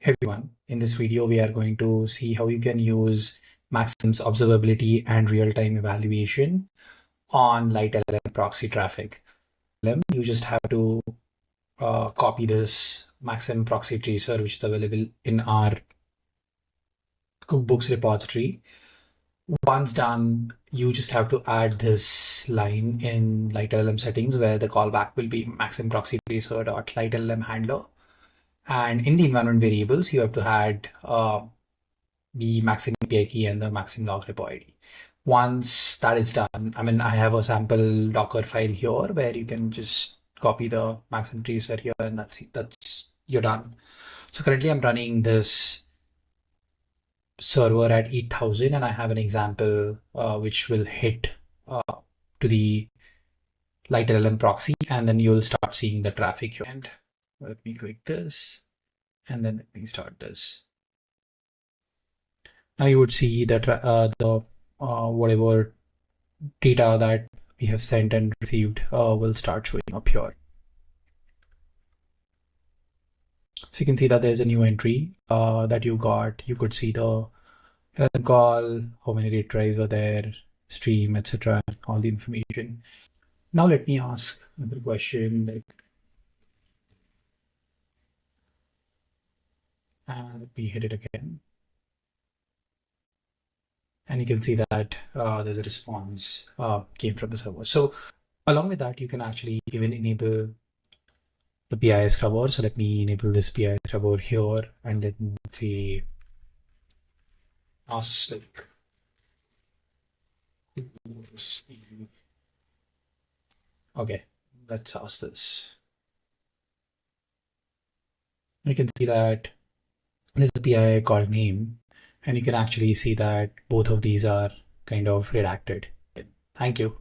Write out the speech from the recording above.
Hey everyone, in this video we are going to see how you can use Maxim's observability and real-time evaluation on LiteLLM proxy traffic. You just have to copy this Maxim proxy tracer, which is available in our cookbooks repository. Once done, you just have to add this line in LiteLLM settings where the callback will be Maxim proxy tracer.LiteLLM handler. And in the environment variables, you have to add the Maxim API key and the Maxim log repo ID. Once that is done, I have a sample Docker file here where you can just copy the Maxim tracer here, and that's you're done. So currently I'm running this server at 8,000, and I have an example which will hit to the LiteLLM proxy, and then you'll start seeing the traffic here. And let me click this, and then let me start this. Now you would see that whatever data that we have sent and received will start showing up here. So you can see that there's a new entry that you got. You could see the call, how many retries were there, stream, etc., all the information. Now let me ask another question. Let me hit it again. And you can see that there's a response came from the server. So along with that, you can actually even enable the PI scrubber. So let me enable this PI scrubber here, and let me see, ask like, okay, let's ask this. You can see that there's a PI called name, and you can actually see that both of these are kind of redacted. Thank you.